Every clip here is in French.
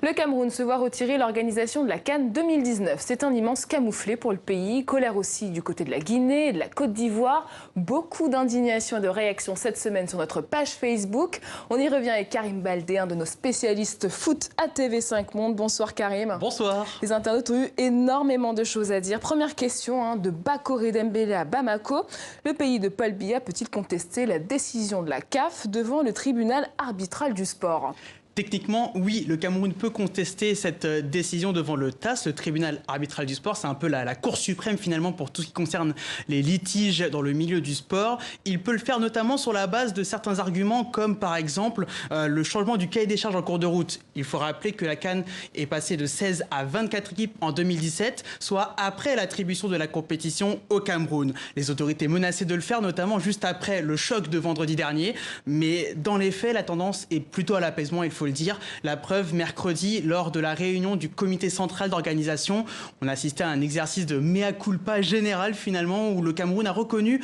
Le Cameroun se voit retirer l'organisation de la CAN 2019. C'est un immense camouflet pour le pays. Colère aussi du côté de la Guinée et de la Côte d'Ivoire. Beaucoup d'indignation et de réactions cette semaine sur notre page Facebook. On y revient avec Karim Baldé, un de nos spécialistes foot à TV5 Monde. Bonsoir Karim. Bonsoir. Les internautes ont eu énormément de choses à dire. Première question de Bakore Dembélé à Bamako. Le pays de Paul Biya peut-il contester la décision de la CAF devant le tribunal arbitral du sport ? Techniquement, oui, le Cameroun peut contester cette décision devant le TAS, le tribunal arbitral du sport. C'est un peu la Cour suprême finalement pour tout ce qui concerne les litiges dans le milieu du sport. Il peut le faire notamment sur la base de certains arguments comme par exemple le changement du cahier des charges en cours de route. Il faut rappeler que la CAN est passée de 16 à 24 équipes en 2017, soit après l'attribution de la compétition au Cameroun. Les autorités menaçaient de le faire notamment juste après le choc de vendredi dernier. Mais dans les faits, la tendance est plutôt à l'apaisement, il faut le dire. La preuve, mercredi, lors de la réunion du comité central d'organisation, on a assisté à un exercice de mea culpa général finalement, où le Cameroun a reconnu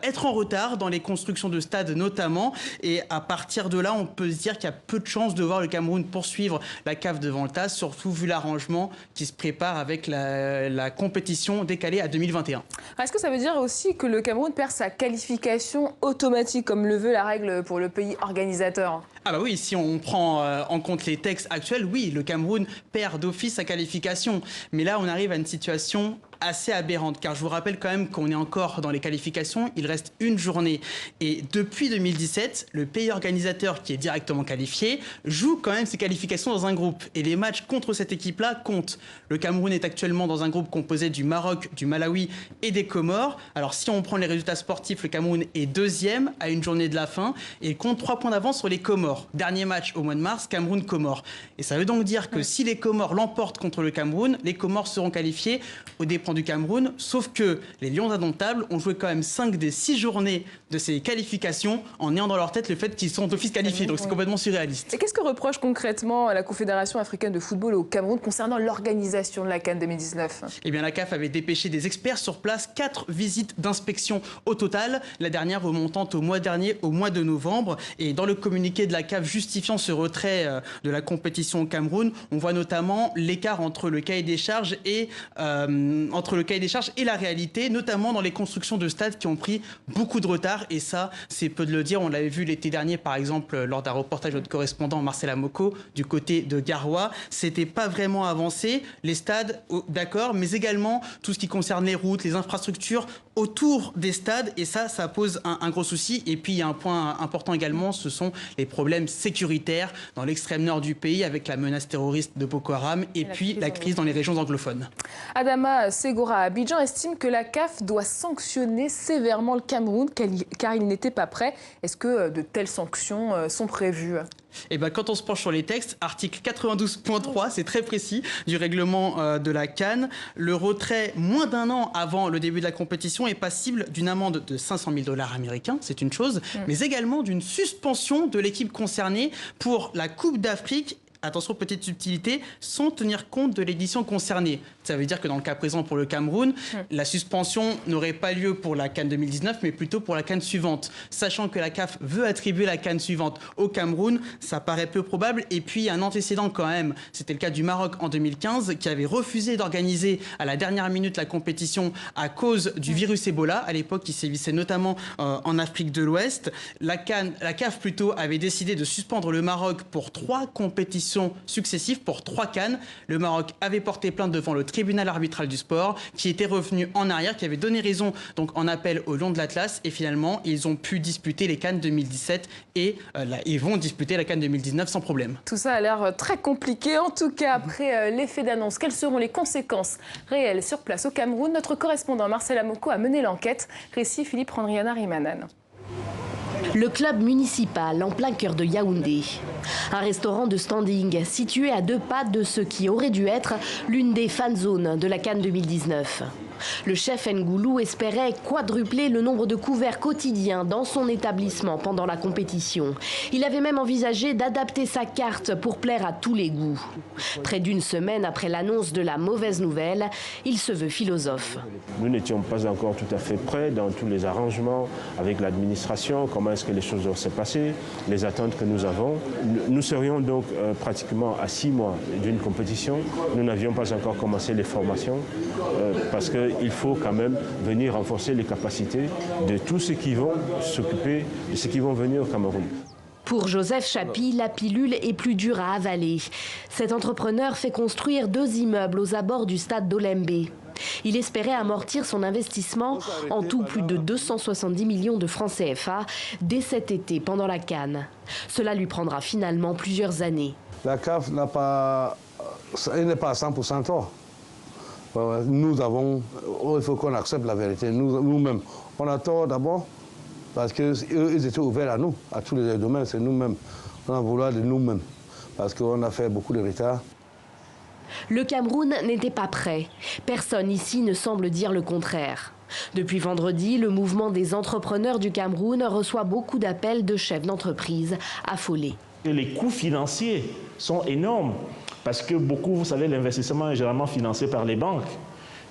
être en retard dans les constructions de stades notamment. Et à partir de là, on peut se dire qu'il y a peu de chances de voir le Cameroun poursuivre la CAF devant le TAS, surtout vu l'arrangement qui se prépare avec la compétition décalée à 2021. Est-ce que ça veut dire aussi que le Cameroun perd sa qualification automatique, comme le veut la règle pour le pays organisateur ? Ah bah oui, si on prend en compte les textes actuels, oui, le Cameroun perd d'office sa qualification. Mais là, on arrive à une situation assez aberrante, car je vous rappelle quand même qu'on est encore dans les qualifications, il reste une journée. Et depuis 2017, le pays organisateur qui est directement qualifié joue quand même ses qualifications dans un groupe. Et les matchs contre cette équipe-là comptent. Le Cameroun est actuellement dans un groupe composé du Maroc, du Malawi et des Comores. Alors si on prend les résultats sportifs, le Cameroun est deuxième à une journée de la fin et il compte 3 points d'avance sur les Comores. Dernier match au mois de mars, Cameroun-Comores. Et ça veut donc dire que si les Comores l'emportent contre le Cameroun, les Comores seront qualifiés aux dépens du Cameroun, sauf que les Lions indomptables ont joué quand même 5 des 6 journées de ces qualifications en ayant dans leur tête le fait qu'ils sont d'office qualifiés, donc c'est complètement surréaliste. Et qu'est-ce que reproche concrètement la Confédération africaine de football au Cameroun concernant l'organisation de la CAN 2019 ? Eh bien la CAF avait dépêché des experts sur place, 4 visites d'inspection au total, la dernière remontant au mois dernier, au mois de novembre. Et dans le communiqué de la CAF justifiant ce retrait de la compétition au Cameroun, on voit notamment l'écart entre le cahier des charges et la réalité, notamment dans les constructions de stades qui ont pris beaucoup de retard. Et ça, c'est peu de le dire. On l'avait vu l'été dernier, par exemple, lors d'un reportage de notre correspondant Marcel Amoko du côté de Garoua. C'était pas vraiment avancé. Les stades, d'accord, mais également tout ce qui concerne les routes, les infrastructures autour des stades. Et ça pose un gros souci. Et puis, il y a un point important également, ce sont les problèmes sécuritaires dans l'extrême nord du pays avec la menace terroriste de Boko Haram et puis la crise dans les régions anglophones. Adama Segora à Abidjan estime que la CAF doit sanctionner sévèrement le Cameroun car il n'était pas prêt. Est-ce que de telles sanctions sont prévues ? Et ben, quand on se penche sur les textes, article 92.3, c'est très précis, du règlement de la CAN, le retrait moins d'un an avant le début de la compétition est passible d'une amende de 500 000 $ américains, c'est une chose, mais également d'une suspension de l'équipe concernée pour la Coupe d'Afrique. Attention, petite subtilité, sans tenir compte de l'édition concernée. Ça veut dire que dans le cas présent pour le Cameroun, la suspension n'aurait pas lieu pour la CAN 2019, mais plutôt pour la CAN suivante. Sachant que la CAF veut attribuer la CAN suivante au Cameroun, ça paraît peu probable. Et puis, il y a un antécédent quand même. C'était le cas du Maroc en 2015, qui avait refusé d'organiser à la dernière minute la compétition à cause du virus Ebola, à l'époque qui sévissait notamment en Afrique de l'Ouest. La CAF plutôt avait décidé de suspendre le Maroc pour 3 compétitions successifs pour 3 CAN. Le Maroc avait porté plainte devant le tribunal arbitral du sport qui était revenu en arrière, qui avait donné raison donc en appel au Lions de l'Atlas et finalement ils ont pu disputer les CAN 2017 et ils vont disputer la CAN 2019 sans problème. Tout ça a l'air très compliqué. En tout cas, après l'effet d'annonce, quelles seront les conséquences réelles sur place au Cameroun? Notre correspondant Marcel Amoko a mené l'enquête. Récit Philippe Randriana Rimanan. Le club municipal en plein cœur de Yaoundé. Un restaurant de standing situé à 2 pas de ce qui aurait dû être l'une des fan zones de la CAN 2019. Le chef Ngoulou espérait quadrupler le nombre de couverts quotidiens dans son établissement pendant la compétition. Il avait même envisagé d'adapter sa carte pour plaire à tous les goûts. Près d'une semaine après l'annonce de la mauvaise nouvelle, il se veut philosophe. Nous n'étions pas encore tout à fait prêts dans tous les arrangements avec l'administration, comment est-ce que les choses doivent se passer, les attentes que nous avons. Nous serions donc pratiquement à 6 mois d'une compétition. Nous n'avions pas encore commencé les formations parce qu'il faut quand même venir renforcer les capacités de tous ceux qui vont s'occuper de ceux qui vont venir au Cameroun. Pour Joseph Chapi, la pilule est plus dure à avaler. Cet entrepreneur fait construire 2 immeubles aux abords du stade d'Olembe. Il espérait amortir son investissement, en tout plus de 270 millions de francs CFA, dès cet été pendant la CAN. Cela lui prendra finalement plusieurs années. La CAF n'est pas à 100% tort. Nous avons, il faut qu'on accepte la vérité, nous-mêmes. On a tort d'abord parce qu'ils étaient ouverts à nous, à tous les domaines, c'est nous-mêmes. On en voulait de nous-mêmes parce qu'on a fait beaucoup de retard. Le Cameroun n'était pas prêt. Personne ici ne semble dire le contraire. Depuis vendredi, le mouvement des entrepreneurs du Cameroun reçoit beaucoup d'appels de chefs d'entreprise affolés. Les coûts financiers sont énormes parce que beaucoup, vous savez, l'investissement est généralement financé par les banques.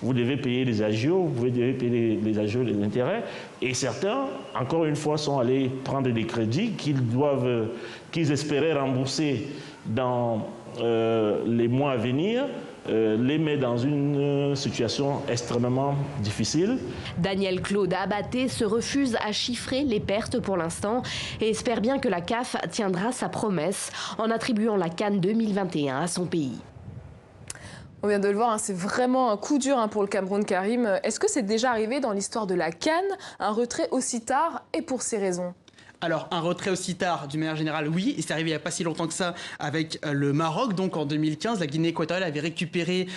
Vous devez payer les agios, vous devez payer les agios, les intérêts. Et certains, encore une fois, sont allés prendre des crédits qu'ils espéraient rembourser dans les mois à venir, les met dans une situation extrêmement difficile. Daniel Claude Abaté se refuse à chiffrer les pertes pour l'instant et espère bien que la CAF tiendra sa promesse en attribuant la CAN 2021 à son pays. On vient de le voir, c'est vraiment un coup dur pour le Cameroun, Karim. Est-ce que c'est déjà arrivé dans l'histoire de la CAN, un retrait aussi tard et pour ces raisons ? Alors, un retrait aussi tard, d'une manière générale, oui. Et c'est arrivé il n'y a pas si longtemps que ça avec le Maroc. Donc, en 2015, la Guinée équatoriale avait récupéré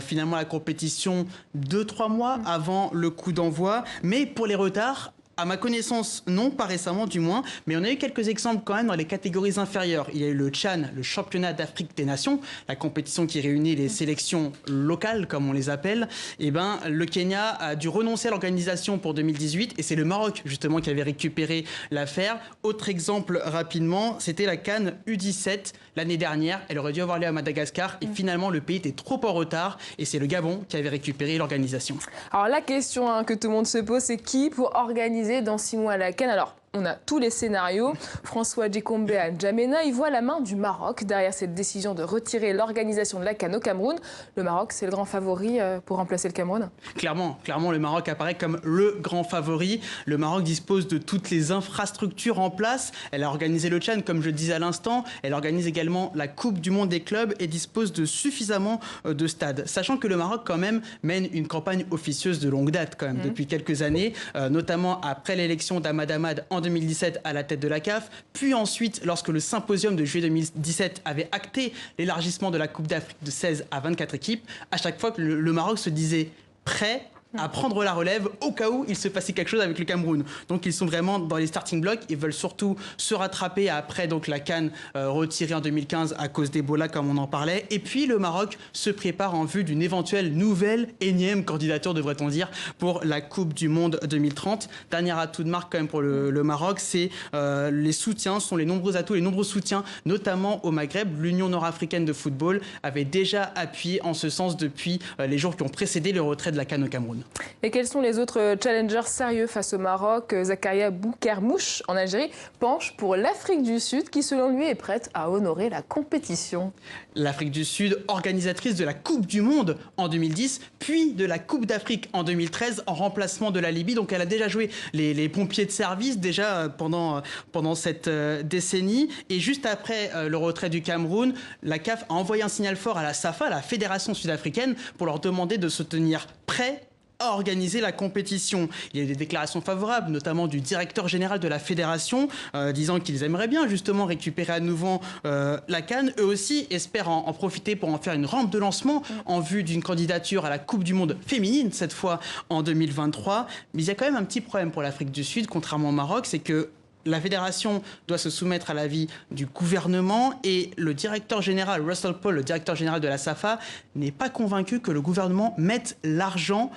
finalement la compétition 2-3 mois avant le coup d'envoi. Mais pour les retards, à ma connaissance, non, pas récemment du moins, mais on a eu quelques exemples quand même dans les catégories inférieures. Il y a eu le Tchad, le championnat d'Afrique des Nations, la compétition qui réunit les sélections locales, comme on les appelle. Et le Kenya a dû renoncer à l'organisation pour 2018 et c'est le Maroc justement qui avait récupéré l'affaire. Autre exemple rapidement, c'était la CAN U17 l'année dernière. Elle aurait dû avoir lieu à Madagascar et finalement le pays était trop en retard et c'est le Gabon qui avait récupéré l'organisation. Alors la question que tout le monde se pose, c'est qui pour organiser dans 6 mois la CAN? Alors, on a tous les scénarios. François Djikombe à N'Djamena, il voit la main du Maroc derrière cette décision de retirer l'organisation de la CAN au Cameroun. Le Maroc, c'est le grand favori pour remplacer le Cameroun? Clairement, le Maroc apparaît comme le grand favori. Le Maroc dispose de toutes les infrastructures en place. Elle a organisé le Tchad, comme je le disais à l'instant. Elle organise également la Coupe du Monde des clubs et dispose de suffisamment de stades. Sachant que le Maroc, quand même, mène une campagne officieuse de longue date, quand même, depuis quelques années, notamment après l'élection d'Ahmad Ahmad en 2017 à la tête de la CAF, puis ensuite lorsque le symposium de juillet 2017 avait acté l'élargissement de la Coupe d'Afrique de 16 à 24 équipes, à chaque fois que le Maroc se disait prêt à prendre la relève au cas où il se passait quelque chose avec le Cameroun. Donc ils sont vraiment dans les starting blocks, ils veulent surtout se rattraper après donc la CAN retirée en 2015 à cause d'Ebola comme on en parlait. Et puis le Maroc se prépare en vue d'une éventuelle nouvelle énième candidature, devrait-on dire, pour la Coupe du Monde 2030. Dernier atout de marque quand même pour le Maroc, c'est les soutiens, sont les nombreux atouts, les nombreux soutiens, notamment au Maghreb. L'Union nord-africaine de football avait déjà appuyé en ce sens depuis les jours qui ont précédé le retrait de la CAN au Cameroun. Et quels sont les autres challengers sérieux face au Maroc? Zakaria Boukermouche en Algérie penche pour l'Afrique du Sud qui selon lui est prête à honorer la compétition. L'Afrique du Sud, organisatrice de la Coupe du Monde en 2010, puis de la Coupe d'Afrique en 2013 en remplacement de la Libye. Donc elle a déjà joué les pompiers de service déjà pendant cette décennie. Et juste après le retrait du Cameroun, la CAF a envoyé un signal fort à la SAFA, la Fédération sud-africaine, pour leur demander de se tenir prêts à organiser la compétition. Il y a eu des déclarations favorables, notamment du directeur général de la fédération, disant qu'ils aimeraient bien justement récupérer à nouveau la CAN. Eux aussi espèrent en profiter pour en faire une rampe de lancement en vue d'une candidature à la Coupe du Monde féminine, cette fois en 2023. Mais il y a quand même un petit problème pour l'Afrique du Sud, contrairement au Maroc, c'est que la fédération doit se soumettre à l'avis du gouvernement et le directeur général, Russell Paul, le directeur général de la SAFA, n'est pas convaincu que le gouvernement mette l'argent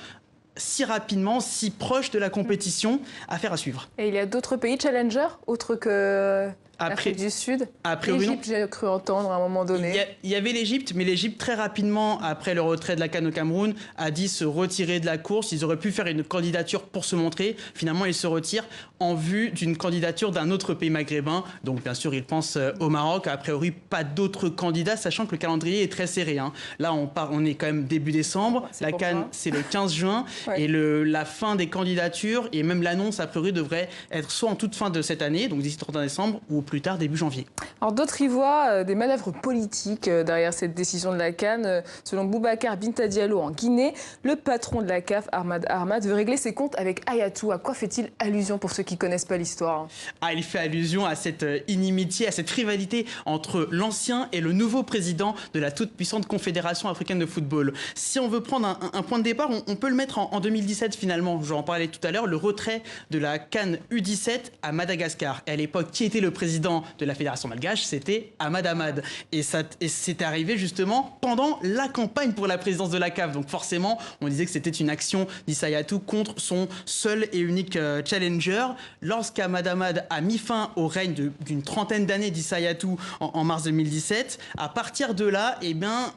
si rapidement, si proche de la compétition. Affaire à suivre. Et il y a d'autres pays challengers, autres que l'Afrique du Sud? L'Égypte, j'ai cru entendre à un moment donné. Il y avait l'Égypte, mais l'Égypte, très rapidement, après le retrait de la CAN au Cameroun, a dit se retirer de la course. Ils auraient pu faire une candidature pour se montrer. Finalement, ils se retirent en vue d'une candidature d'un autre pays maghrébin. Donc, bien sûr, ils pensent au Maroc. A priori, pas d'autres candidats, sachant que le calendrier est très serré. Là, on est quand même début décembre. La CAN, c'est le 15 juin. Ouais. Et la fin des candidatures et même l'annonce, a priori, devrait être soit en toute fin de cette année, donc d'ici 31 décembre, ou plus tard, début janvier. Alors d'autres y voient des manœuvres politiques derrière cette décision de la CAN. Selon Boubacar Binta Diallo en Guinée, le patron de la CAF, Ahmad, veut régler ses comptes avec Hayatou. À quoi fait-il allusion pour ceux qui ne connaissent pas l'histoire? Il fait allusion à cette inimitié, à cette rivalité entre l'ancien et le nouveau président de la toute-puissante Confédération africaine de football. Si on veut prendre un point de départ, on peut le mettre en 2017 finalement. Je vais en parler tout à l'heure, le retrait de la CAN U17 à Madagascar. Et à l'époque, qui était le président de la Fédération malgache? C'était Ahmad Ahmad. Et c'est arrivé justement pendant la campagne pour la présidence de la CAF. Donc forcément, on disait que c'était une action d'Issa Hayatou contre son seul et unique challenger. Lorsqu'Ahmad Ahmad a mis fin au règne d'une trentaine d'années d'Issa Hayatou en mars 2017, à partir de là,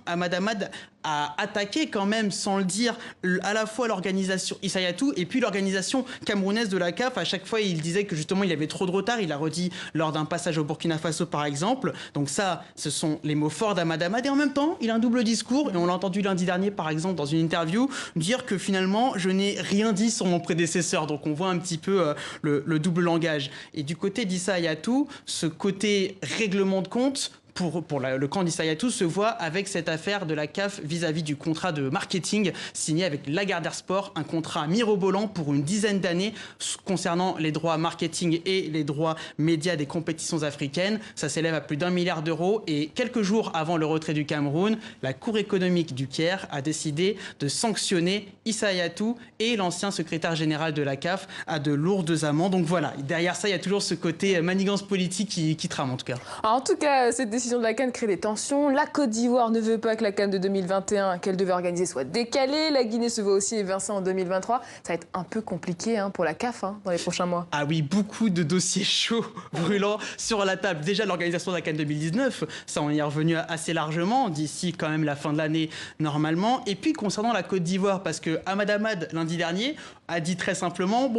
Ahmad Ahmad a attaqué quand même, sans le dire, à la fois l'organisation Issa Hayatou et puis l'organisation camerounaise de la CAF. À chaque fois, il disait que justement, il y avait trop de retard. Il l'a redit lors d'un passage au Burkina Faso, par exemple. Donc ça, ce sont les mots forts d'Ahmad Ahmad. Et en même temps, il a un double discours. Et on l'a entendu lundi dernier, par exemple, dans une interview, dire que finalement, je n'ai rien dit sur mon prédécesseur. Donc on voit un petit peu le double langage. Et du côté d'Issa Hayatou, ce côté règlement de compte, pour le camp d'Issa Hayatou se voit avec cette affaire de la CAF vis-à-vis du contrat de marketing signé avec Lagardère Sport, un contrat mirobolant pour une dizaine d'années concernant les droits marketing et les droits médias des compétitions africaines. Ça s'élève à plus d'1 milliard d'euros et quelques jours avant le retrait du Cameroun, la Cour économique du Caire a décidé de sanctionner Issa Hayatou et l'ancien secrétaire général de la CAF à de lourdes amendes. Donc voilà, derrière ça, il y a toujours ce côté manigance politique qui trame en tout cas. Alors, en tout cas, cette décision de la CAN crée des tensions. La Côte d'Ivoire ne veut pas que la CAN de 2021, qu'elle devait organiser, soit décalée. La Guinée se voit aussi évincée en 2023. Ça va être un peu compliqué pour la CAF dans les prochains mois. Ah oui, beaucoup de dossiers chauds, brûlants sur la table. Déjà, l'organisation de la CAN 2019, ça on y est revenu assez largement, d'ici quand même la fin de l'année normalement. Et puis concernant la Côte d'Ivoire, parce que Ahmad Ahmad, lundi dernier, a dit très simplement,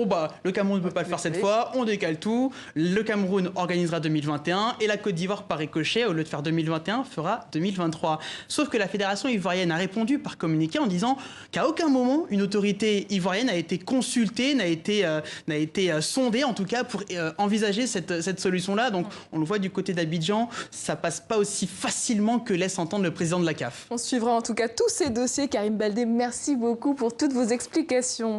le Cameroun ne peut pas le faire cette fois, on décale tout, le Cameroun organisera 2021 et la Côte d'Ivoire par ricochet, au lieu de faire 2021, fera 2023. Sauf que la fédération ivoirienne a répondu par communiqué en disant qu'à aucun moment une autorité ivoirienne n'a été consultée, n'a été sondée en tout cas pour envisager cette solution-là. Donc on le voit du côté d'Abidjan, ça passe pas aussi facilement que laisse entendre le président de la CAF. On suivra en tout cas tous ces dossiers. Karim Baldé, merci beaucoup pour toutes vos explications.